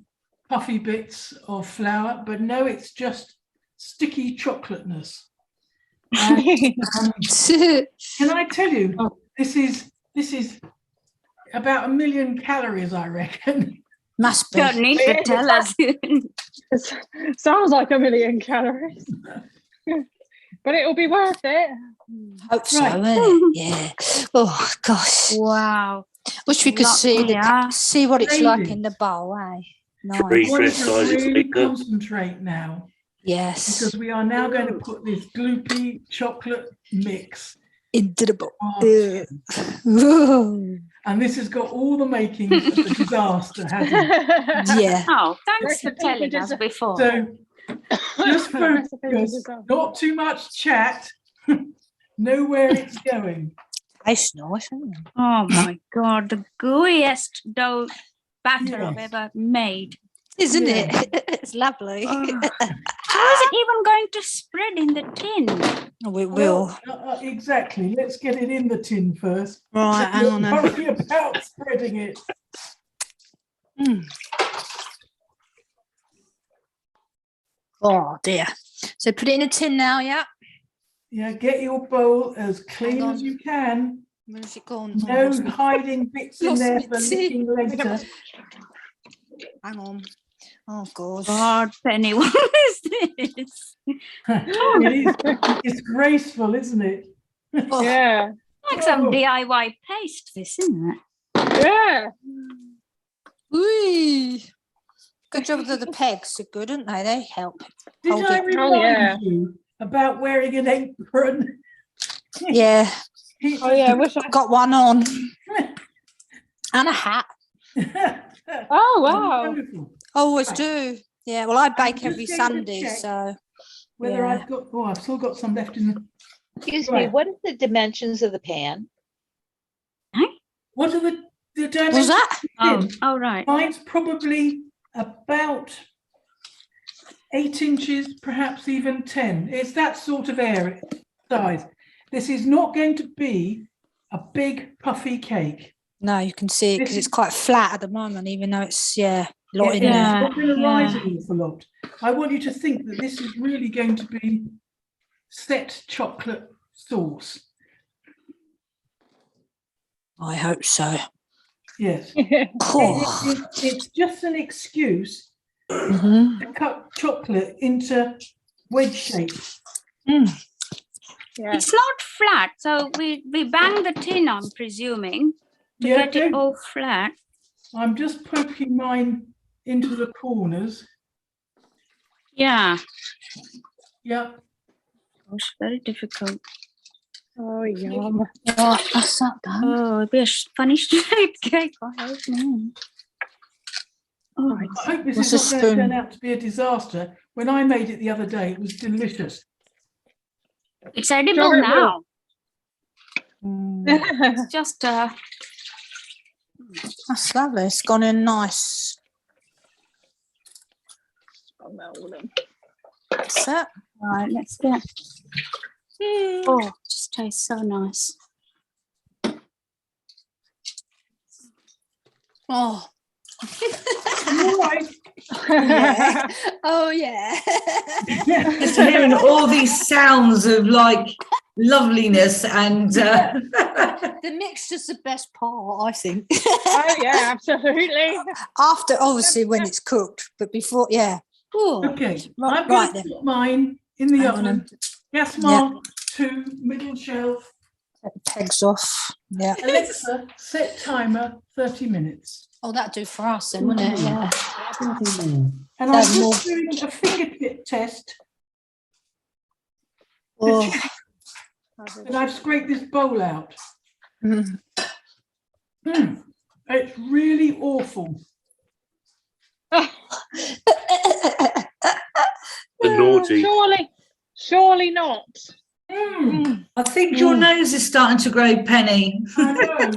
B: puffy bits of flour, but no, it's just sticky chocolateness. And, can I tell you, this is about 1 million calories, I reckon.
C: Must be.
E: Don't need to tell us.
D: Sounds like 1 million calories. But it'll be worth it.
C: Hope so,
B: Right.
C: won't it? Yeah. Oh gosh.
E: Wow.
C: Wish we could
E: Lot
C: see
E: here.
C: see what it's like
B: Crazy.
C: in the bowl, eh?
F: Three
C: Nice.
B: I want
F: fresh
B: to
F: sizes
B: really
F: bigger.
B: concentrate now,
C: Yes.
B: because we are now going to put this gloopy chocolate mix
C: Into the bowl.
B: on.
C: Ooh.
B: And this has got all the makings of a disaster, hasn't it?
C: Yeah.
E: Oh, thanks for
D: Recipe
E: telling
D: for
E: us
D: dessert.
E: before.
B: So just
D: Recipe for
B: focus,
D: dessert.
B: not too much chat, know where it's going.
C: Tastes nice, isn't it?
E: Oh my God, the gooeyest dough batter I've
B: Yes.
E: ever made.
C: Isn't
B: Yeah.
C: it? It's lovely.
E: Oh. How is it even going to spread in the tin?
C: We will.
B: Well, exactly. Let's get it in the tin first.
C: Right, hang on then.
B: Worry about spreading it.
C: Oh dear. So put it in a tin now, yeah?
B: Yeah, get your bowl as clean
C: Hang
B: as
C: on.
B: you can.
C: Where's it gone? Oh,
B: No
C: lost me.
B: hiding bits in
C: lost
B: there
C: me
B: for
C: tin.
B: licking later.
C: Hang on. Oh god.
E: God, Penny, what is this?
B: It's graceful, isn't it?
C: Oh,
D: Yeah.
E: Like some
B: Oh.
E: DIY paste, this, isn't it?
D: Yeah.
C: whee. Good job that the pegs are good, aren't they? They help.
B: Did
C: Hold
B: I
C: it.
B: remind
D: yeah.
B: you about wearing an apron?
C: Yeah.
D: Oh yeah. I wish I.
C: Got one on. And a hat.
D: Oh wow.
B: Wonderful.
C: I always
B: Right.
C: do. Yeah, well I bake
B: just
C: every
B: going to
C: Sunday,
B: check
C: so
B: Whether
C: yeah.
B: I've got, I've still got some left in the,
I: Excuse
B: Right.
I: me, what is the dimensions of the pan?
B: what are the
C: Was
B: dimensions?
C: that?
E: Oh, right.
B: Mine's probably about 8 inches, perhaps even 10. It's that sort of area size. This is not going to be a big puffy cake.
C: No, you can see it because
B: This
C: it's quite flat at the moment, even though it's a lot in
B: It's
C: there.
B: not going to rise
E: yeah.
B: an awful lot. I want you to think that this is really going to be set chocolate sauce.
C: I hope so.
B: Yes.
C: Oh.
B: It's just an excuse
C: Mhm.
B: to cut chocolate into wedge shape.
D: Yeah.
E: It's not flat, so we bang the tin, I'm presuming, to
B: Yeah,
E: get it all flat.
B: I'm just poking mine into the corners.
E: Yeah.
B: Yeah.
E: Gosh, very difficult.
D: Oh yum.
C: Right, that's that done.
E: Oh, it'd be a funny straight cake, I hope. Oh,
B: I hope this
C: What's
B: is
C: a
B: not going to turn
C: spoon?
B: out to be a disaster. When I made it the other day, it was delicious.
E: it's edible
D: Sure it
E: now.
C: Mm,
E: It's just
C: that's lovely. It's gone in nice. That's that.
E: right. Let's get. Oh, it just tastes so nice.
C: Oh.
B: All right.
C: Yeah. Oh yeah.
A: Just hearing all these sounds of like loveliness and
C: The mixture's the best part, I think.
D: Oh yeah, absolutely.
C: After, obviously, when it's cooked, but before, yeah. Ooh.
B: Okay.
C: Right,
B: I'm going
C: right
B: to
C: then.
B: put mine in the
C: Hang on
B: oven. Gas mark 2, middle shelf.
C: Take the pegs off. Yeah.
B: Alexa, set timer 30 minutes.
C: Oh, that'd do for us then, wouldn't it? Yeah.
B: And I'm
C: That's
B: just doing a fingertip test.
C: Oh.
B: And I've scraped this bowl out.
C: Mm.
B: It's really awful.
F: The naughty.
D: Surely not.
A: I think your nose is starting to grow, Penny.
B: I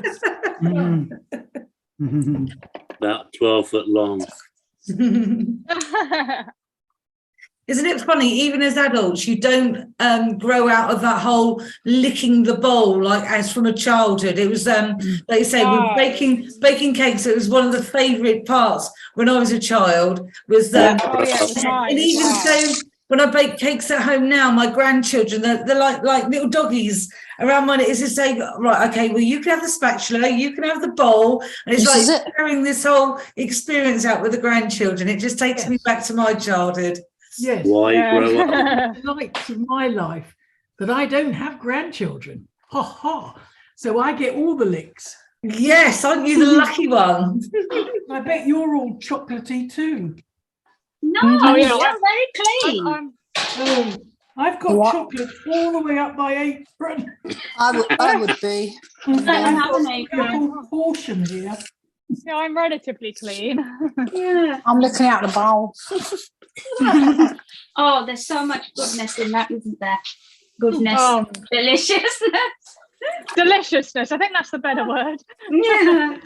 B: know.
F: About 12 foot long.
A: Isn't it funny? Even as adults, you don't grow out of that whole licking the bowl like as from a childhood. It was like you say, with baking cakes. It was one of the favourite parts when I was a child. Was
D: it was mine
A: and
D: as
A: even
D: well.
A: so, when I bake cakes at home now, my grandchildren, they're like little doggies around mine. It's just saying, right, okay, well, you can have the spatula, you can have the bowl. And it's like sharing this whole experience out with the grandchildren. It just takes me back to my childhood.
B: Yes.
F: Why grow up?
B: The lights of my life that I don't have grandchildren. Ha ha. So I get all the licks.
A: Yes, aren't you the lucky one?
B: I bet you're all chocolatey too.
E: No,
D: yeah,
E: you're very clean.
B: Oh, I've got chocolate all the way up my apron.
C: I would be.
E: Don't have an
B: A
E: apron.
B: little portion here.
D: Yeah, I'm relatively clean.
E: Yeah.
C: I'm looking out the bowl.
E: Oh, there's so much goodness in that, isn't there? Goodness, deliciousness.
D: Deliciousness. I think that's the better word.
E: Yeah.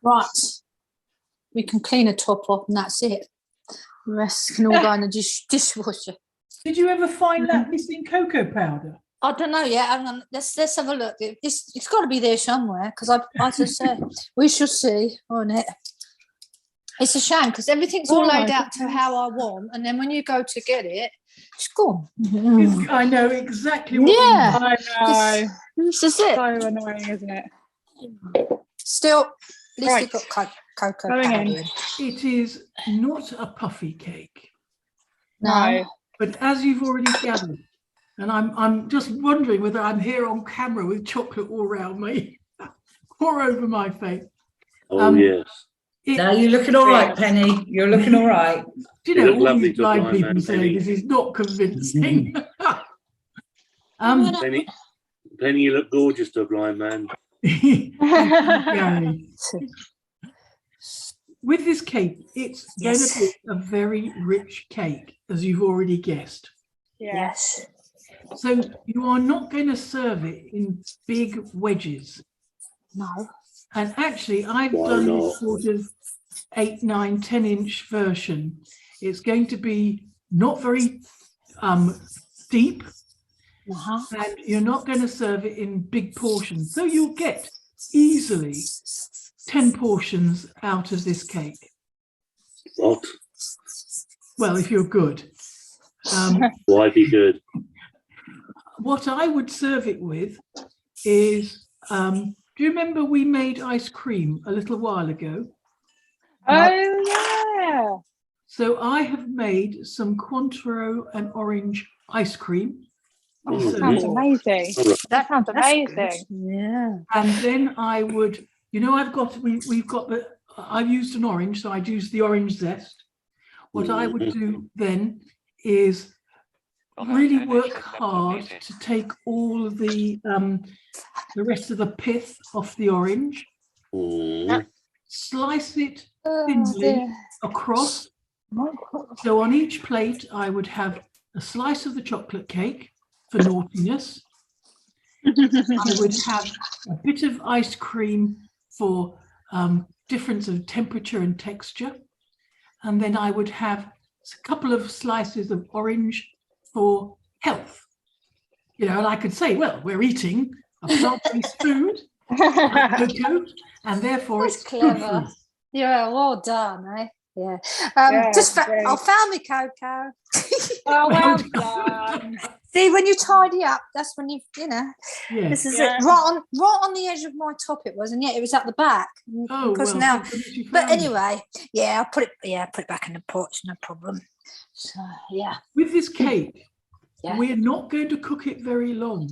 C: Right. We can clean a top off and that's it. The rest can all go in the dishwasher.
B: Did you ever find that missing cocoa powder?
C: I don't know yet. Hang on. Let's have a look. It's got to be there somewhere because as I said, we shall see on it. It's a shame because everything's all laid out to how I want, and then when you go to get it, it's gone.
B: I know exactly what
C: Yeah.
B: you mean.
D: I know.
C: This is it.
D: So annoying, isn't it?
C: Still, at least
D: Right.
C: you've got cocoa
D: Going
C: powder
D: in.
C: in.
B: It is not a puffy cake,
C: No.
B: but as you've already gathered, and I'm just wondering whether I'm here on camera with chocolate all around me or over my face.
F: Oh, yes.
A: No, you're looking all right, Penny. You're looking all right.
B: Do you
F: You
B: know,
F: look
B: all
F: lovely
B: these
F: to a
B: blind
F: blind
B: people
F: man,
B: say
F: Penny.
B: this is not convincing.
F: Penny, you look gorgeous to a blind man.
B: Gary. With this cake, it's going to be a very rich cake, as you've already guessed.
C: Yes.
B: So you are not going to serve it in big wedges.
C: No.
B: And actually, I've
F: Why
B: done
F: not?
B: this sort of 8, 9, 10-inch version. It's going to be not very deep, and you're not going to serve it in big portions. So you'll get easily 10 portions out of this cake.
F: What?
B: Well, if you're good.
F: Why be good?
B: What I would serve it with is, do you remember we made ice cream a little while ago?
D: Oh, yeah.
B: So I have made some Cointreau and orange ice cream.
D: Oh, that sounds amazing. That sounds amazing.
C: Yeah.
B: And then I would, you know, we've got I've used an orange, so I'd use the orange zest. What I would do then is really work hard to take all of the rest of the pith off the orange, slice it thinly across. So on each plate, I would have a slice of the chocolate cake for naughtiness. I would have a bit of ice cream for difference of temperature and texture. And then I would have a couple of slices of orange for health. You know, and I could say, well, we're eating a plant-based food, like cocoa, and therefore
C: That's
B: it's
C: clever.
B: good food.
C: Yeah, well done, eh? Yeah.
D: Yeah,
C: I found me cocoa.
D: Oh, well done.
C: See, when you tidy up, that's when you know.
B: Yeah.
C: This is
D: Yeah.
C: it. Right on the edge of my top it was, and yet it was at the back.
B: Oh,
C: Because
B: well,
C: now,
B: thank goodness you
C: but
B: found it.
C: anyway, I put it back in the pot, it's no problem. So yeah.
B: With this cake,
C: Yeah.
B: we're not going to cook it very long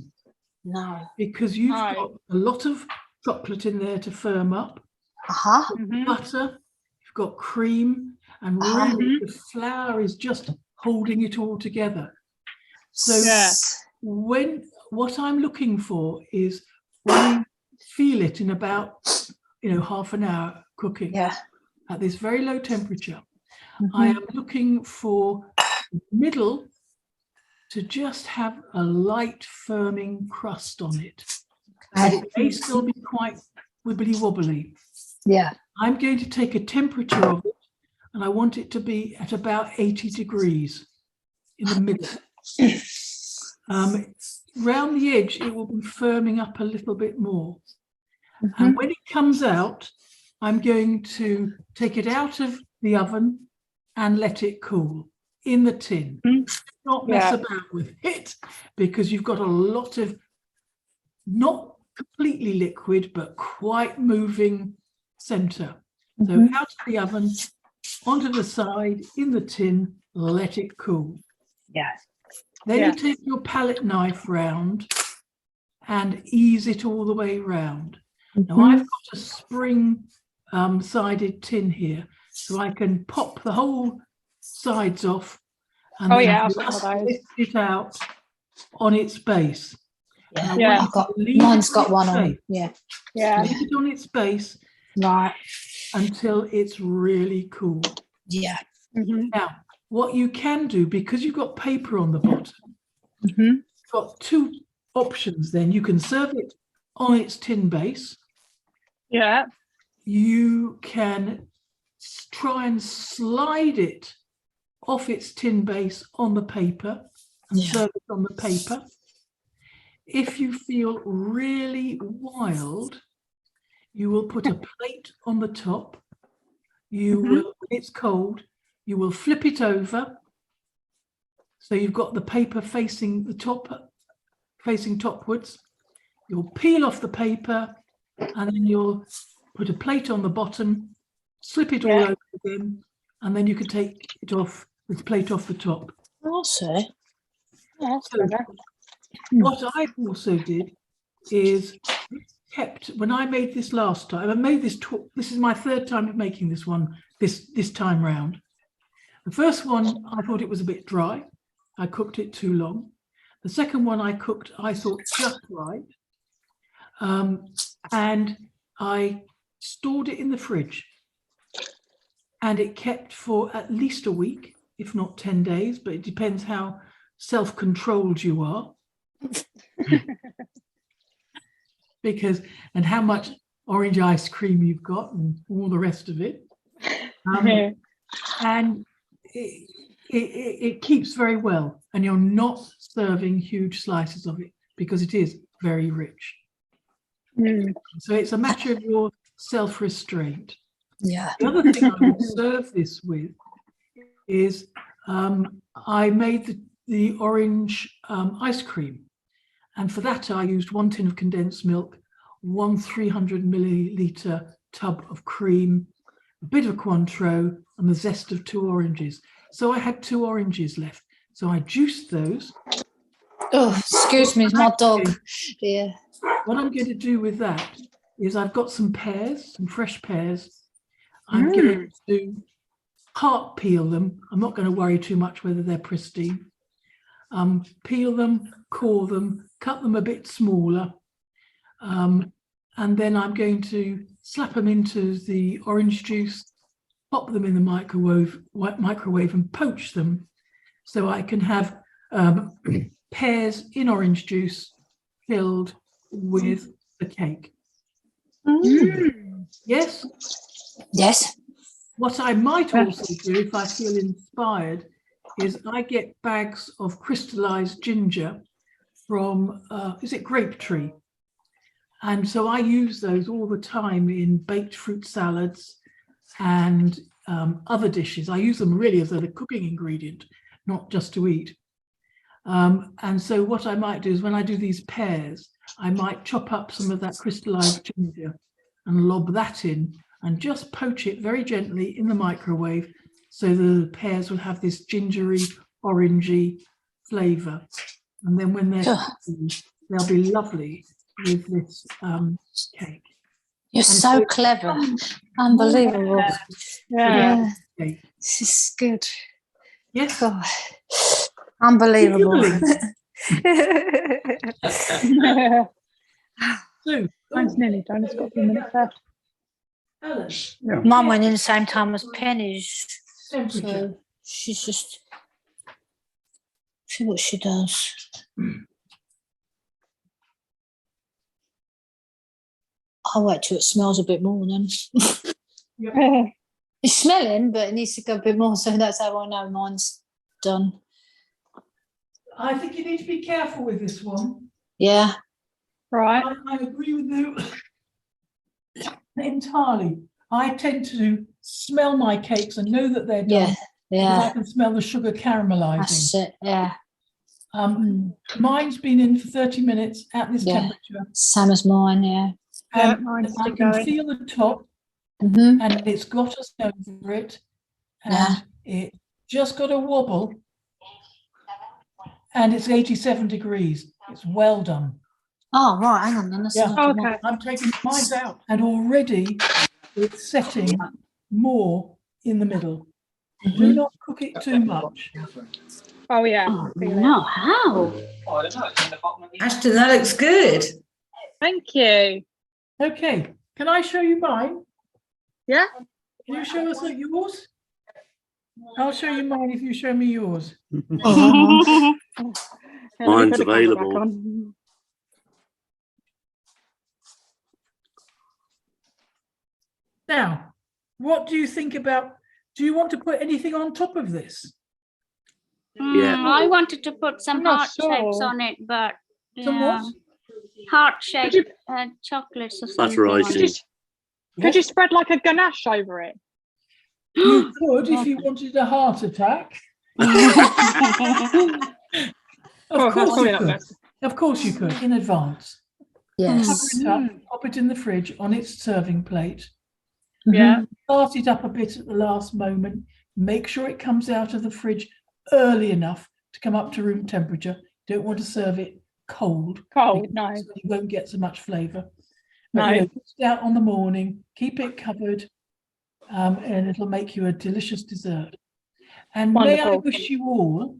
C: No.
B: because you've
D: No.
B: got a lot of chocolate in there to firm up,
D: Mhm.
B: butter, you've got cream, and really the flour is just holding it all together. So
D: Yeah.
B: what I'm looking for is when you feel it in about half an hour cooking
C: Yeah.
B: at this very low temperature, I am looking for the middle to just have a light firming crust on it. But it may still be quite wibbly wobbly.
C: Yeah.
B: I'm going to take a temperature of it and I want it to be at about 80 degrees in the middle. Round the edge, it will be firming up a little bit more. And when it comes out, I'm going to take it out of the oven and let it cool in the tin. Not mess about with it, because you've got a lot of not completely liquid, but quite moving center. So out of the oven, onto the side, in the tin, let it cool. Then you take your palette knife round and ease it all the way round. Now I've got a spring sided tin here, so I can pop the whole sides off and then just lift it out on its base.
C: I've got, mine's got one on.
B: Leave it on its base until it's really cool. Now, what you can do, because you've got paper on the bottom, you've got two options then. You can serve it on its tin base. You can try and slide it off its tin base on the paper and serve it on the paper. If you feel really wild, you will put a plate on the top. You will, when it's cold, you will flip it over. So you've got the paper facing the top, facing topwards. You'll peel off the paper and then you'll put a plate on the bottom, slip it all over again, and then you can take it off with the plate off the top.
C: I'll see.
B: So what I also did is kept, when I made this last time, I made this, this is my third time of making this one, this time round. The first one, I thought it was a bit dry. I cooked it too long. The second one I cooked, I thought just right. And I stored it in the fridge. And it kept for at least a week, if not 10 days, but it depends how self-controlled you are. Because, and how much orange ice cream you've got and all the rest of it. And it keeps very well, and you're not serving huge slices of it because it is very rich. So it's a matter of your self-restraint. The other thing I would serve this with is I made the orange ice cream, and for that I used 1 tin of condensed milk, 1 300 milliliter tub of cream, a bit of Cointreau, and the zest of 2 oranges. So I had 2 oranges left. So I juiced those.
C: Oh, excuse me, my dog.
B: What I'm going to do with that is I've got some pears, some fresh pears. I'm going to part peel them. I'm not going to worry too much whether they're pristine. Peel them, core them, cut them a bit smaller. And then I'm going to slap them into the orange juice, pop them in the microwave and poach them, so I can have pears in orange juice filled with the cake. Yes?
C: Yes.
B: What I might also do, if I feel inspired, is I get bags of crystallized ginger from, is it Grape Tree? And so I use those all the time in baked fruit salads and other dishes. I use them really as a cooking ingredient, not just to eat. And so what I might do is when I do these pears, I might chop up some of that crystallized ginger and lob that in and just poach it very gently in the microwave so the pears will have this gingery, orangey flavor. And then when they're cooked, they'll be lovely with this cake.
C: You're so clever. Unbelievable. This is good.
B: Yes.
C: God. Unbelievable.
B: So,
D: mine's nearly done. It's got a few minutes left.
B: Ellen.
C: Mine went in the same time as Penny's.
B: Temperature.
C: So she's just see what she does. I'll wait till it smells a bit more then. It's smelling, but it needs to go a bit more. So that's how I know mine's done.
B: I think you need to be careful with this one.
C: Yeah.
D: Right.
B: I agree with you entirely. I tend to smell my cakes and know that they're done.
C: Yeah.
B: Because I can smell the sugar caramelizing.
C: That's it. Yeah.
B: Mine's been in for 30 minutes at this temperature.
C: Same as mine. Yeah.
D: Yeah,
B: And
D: mine's
B: I
D: still
B: can
D: going.
B: feel the top,
C: Mm-hmm.
B: and it's got us over it, and it just got a wobble, and it's 87 degrees. It's well done.
C: Oh, right. Hang on then. That's another one.
D: Okay.
B: I'm taking mine out, and already it's setting more in the middle. Do not cook it too much.
D: Oh yeah.
E: Oh,
D: Feel it.
E: no, how?
A: Ashton, that looks good.
D: Thank you.
B: Okay, can I show you mine?
D: Yeah.
B: Can you show us yours? I'll show you mine if you show me yours.
D: Yeah, let me
F: Mine's
D: put the camera back
F: available.
D: on.
B: Now, what do you think about, do you want to put anything on top of this?
F: Yeah.
E: I wanted to put some
D: I'm not
E: heart shapes
D: sure.
E: on it, but
B: Some
E: yeah,
B: what?
E: heart shaped
D: you-
E: chocolates or
F: Butter
E: something. on
F: icing.
D: Could
E: it.
D: you, could you spread like a ganache over it?
B: You could if you wanted a heart attack.
D: Oh,
B: Of
D: that's
B: course
D: probably
B: you
D: not
B: could.
D: best.
B: Of course you could, in advance.
C: Yes.
B: Cover it up, pop it in the fridge on its serving plate.
D: Yeah.
B: Start it up a bit at the last moment. Make sure it comes out of the fridge early enough to come up to room temperature. Don't want to serve it cold.
D: Cold,
B: because
D: no.
B: You won't get so much flavour.
D: No.
B: But, put it out on the morning, keep it covered, and it'll make you a delicious dessert. And may I
D: Wonderful.
B: wish you all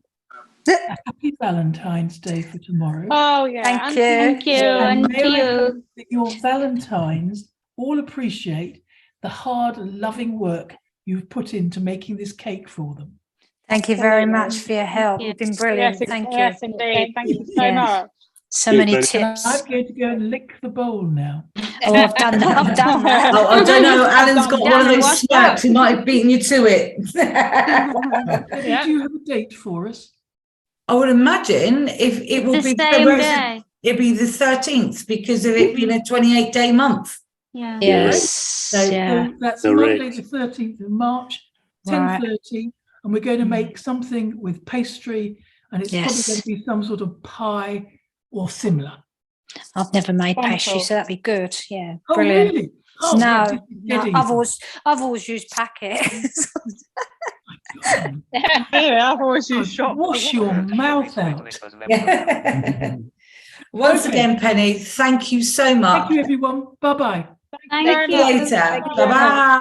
B: a happy Valentine's Day for tomorrow.
D: Oh yeah.
C: Thank
D: and-
C: you.
E: Thank you,
B: And
E: and
B: may
E: to
B: I
E: you.
B: hope that your Valentines all appreciate the hard, loving work you've put into making this cake for them.
C: Thank you very
D: Absolutely.
C: much for your help.
E: Yeah.
C: You've been brilliant.
D: Yes,
C: Thank
D: yes,
C: you.
D: indeed. Thank you so
C: Yeah.
D: much.
C: So many
F: And
B: And
C: tips.
B: I'm going to go and lick the bowl now.
C: Oh, I've done that. I've done that.
A: Oh, I don't know. Alan's got one of
E: Darren,
A: those
E: what's
A: smacks. He might have beaten you to it.
B: Debbie,
D: Yeah.
B: do you have a date for us?
A: I would imagine if it will
E: The
A: be
E: same
A: whereas
E: day.
A: it'll be the 13th because of it being a 28-day month.
E: Yeah.
C: Yes.
B: So
C: Yeah.
B: that's
F: Correct.
B: Monday the 13th of March,
C: Right.
B: 10:30, and we're going to make something with pastry, and it's probably
C: Yes.
B: going to be some sort of pie or similar.
C: I've never made pastry,
D: Wonderful.
C: so that'd be good. Yeah.
B: Oh,
C: Brilliant.
B: really? Oh,
C: No,
B: yeah, this is
C: no,
B: dead
C: I've always used packets.
B: easy.
D: Yeah, I've always used shop.
B: Wash your mouth out.
A: Once
B: Okay.
A: again, Penny, thank you so much.
B: Thank you, everyone. Bye-bye.
E: Thank
A: See you
E: you.
A: later.
D: Thank you very much.
A: Bye-bye.